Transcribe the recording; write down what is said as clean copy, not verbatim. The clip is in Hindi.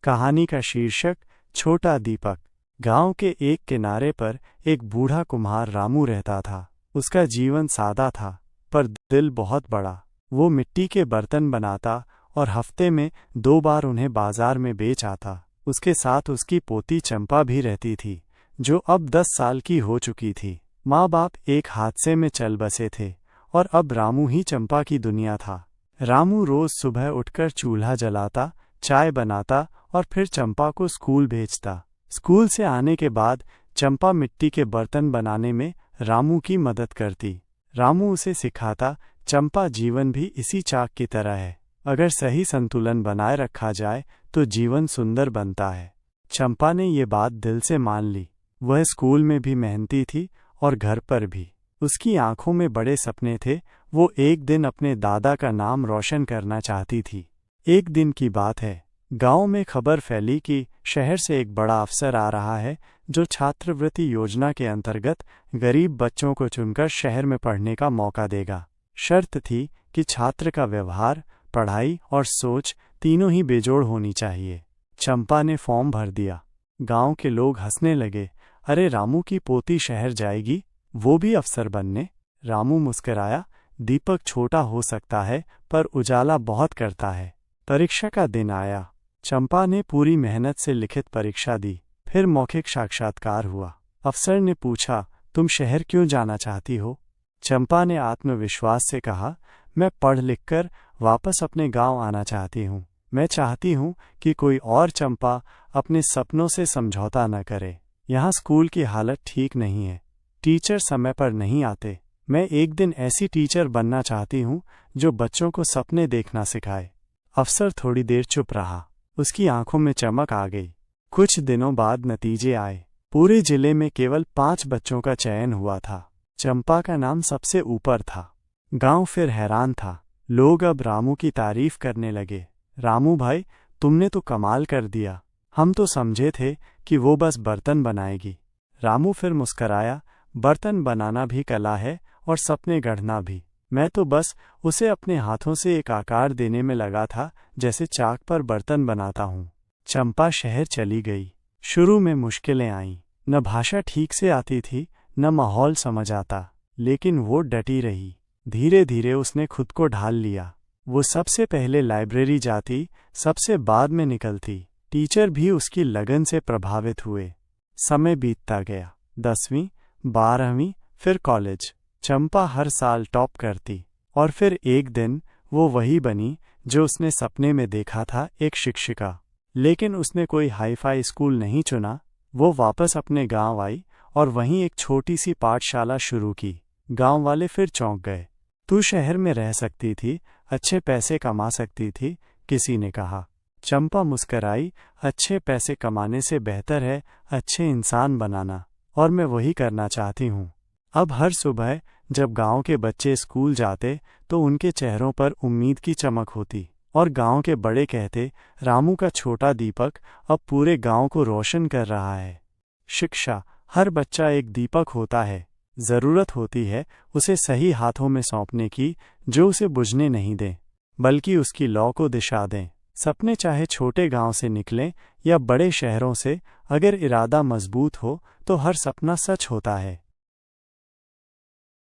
कहानी का शीर्षक छोटा दीपक। गांव के एक किनारे पर एक बूढ़ा कुम्हार रामू रहता था। उसका जीवन सादा था पर दिल बहुत बड़ा। वो मिट्टी के बर्तन बनाता और हफ्ते में 2 बार उन्हें बाजार में बेच आता। उसके साथ उसकी पोती चंपा भी रहती थी, जो अब 10 साल की हो चुकी थी। माँ बाप एक हादसे में चल बसे थे और अब रामू ही चंपा की दुनिया था। रामू रोज सुबह उठकर चूल्हा जलाता, चाय बनाता और फिर चंपा को स्कूल भेजता। स्कूल से आने के बाद चंपा मिट्टी के बर्तन बनाने में रामू की मदद करती। रामू उसे सिखाता, चंपा जीवन भी इसी चाक की तरह है। अगर सही संतुलन बनाए रखा जाए तो जीवन सुंदर बनता है। चंपा ने ये बात दिल से मान ली। वह स्कूल में भी मेहनती थी और घर पर भी। उसकी आंखों में बड़े सपने थे। वो एक दिन अपने दादा का नाम रोशन करना चाहती थी। एक दिन की बात है, गांव में खबर फैली कि शहर से एक बड़ा अफसर आ रहा है जो छात्रवृत्ति योजना के अंतर्गत गरीब बच्चों को चुनकर शहर में पढ़ने का मौका देगा। शर्त थी कि छात्र का व्यवहार, पढ़ाई और सोच तीनों ही बेजोड़ होनी चाहिए। चंपा ने फॉर्म भर दिया। गांव के लोग हंसने लगे, अरे रामू की पोती शहर जाएगी, वो भी अफसर बनने। रामू मुस्कराया, दीपक छोटा हो सकता है पर उजाला बहुत करता है। परीक्षा का दिन आया। चंपा ने पूरी मेहनत से लिखित परीक्षा दी। फिर मौखिक साक्षात्कार हुआ। अफसर ने पूछा, तुम शहर क्यों जाना चाहती हो? चंपा ने आत्मविश्वास से कहा, मैं पढ़ लिख कर वापस अपने गांव आना चाहती हूँ। मैं चाहती हूँ कि कोई और चंपा अपने सपनों से समझौता न करे। यहाँ स्कूल की हालत ठीक नहीं है, टीचर समय पर नहीं आते। मैं एक दिन ऐसी टीचर बनना चाहती हूँ जो बच्चों को सपने देखना सिखाए। अफसर थोड़ी देर चुप रहा। उसकी आंखों में चमक आ गई। कुछ दिनों बाद नतीजे आए। पूरे जिले में केवल 5 बच्चों का चयन हुआ था। चंपा का नाम सबसे ऊपर था। गांव फिर हैरान था। लोग अब रामू की तारीफ करने लगे। रामू भाई, तुमने तो कमाल कर दिया। हम तो समझे थे कि वो बस बर्तन बनाएगी। रामू फिर मुस्कराया, बर्तन बनाना भी कला है और सपने गढ़ना भी। मैं तो बस उसे अपने हाथों से एक आकार देने में लगा था, जैसे चाक पर बर्तन बनाता हूँ। चंपा शहर चली गई। शुरू में मुश्किलें आईं। न भाषा ठीक से आती थी, न माहौल समझ आता, लेकिन वो डटी रही। धीरे धीरे उसने खुद को ढाल लिया। वो सबसे पहले लाइब्रेरी जाती, सबसे बाद में निकलती। टीचर भी उसकी लगन से प्रभावित हुए। समय बीतता गया। 10वीं, 12वीं, फिर कॉलेज। चंपा हर साल टॉप करती और फिर एक दिन वो वही बनी जो उसने सपने में देखा था, एक शिक्षिका। लेकिन उसने कोई हाई-फाई स्कूल नहीं चुना। वो वापस अपने गांव आई और वहीं एक छोटी सी पाठशाला शुरू की। गांव वाले फिर चौंक गए। तू शहर में रह सकती थी, अच्छे पैसे कमा सकती थी, किसी ने कहा। चंपा मुस्कराई, अच्छे पैसे कमाने से बेहतर है अच्छे इंसान बनाना, और मैं वही करना चाहती हूँ। अब हर सुबह जब गांव के बच्चे स्कूल जाते तो उनके चेहरों पर उम्मीद की चमक होती और गांव के बड़े कहते, रामू का छोटा दीपक अब पूरे गांव को रोशन कर रहा है। शिक्षा, हर बच्चा एक दीपक होता है। ज़रूरत होती है उसे सही हाथों में सौंपने की, जो उसे बुझने नहीं दें, बल्कि उसकी लौ को दिशा दें। सपने चाहे छोटे गांव से निकलें या बड़े शहरों से, अगर इरादा मजबूत हो तो हर सपना सच होता है।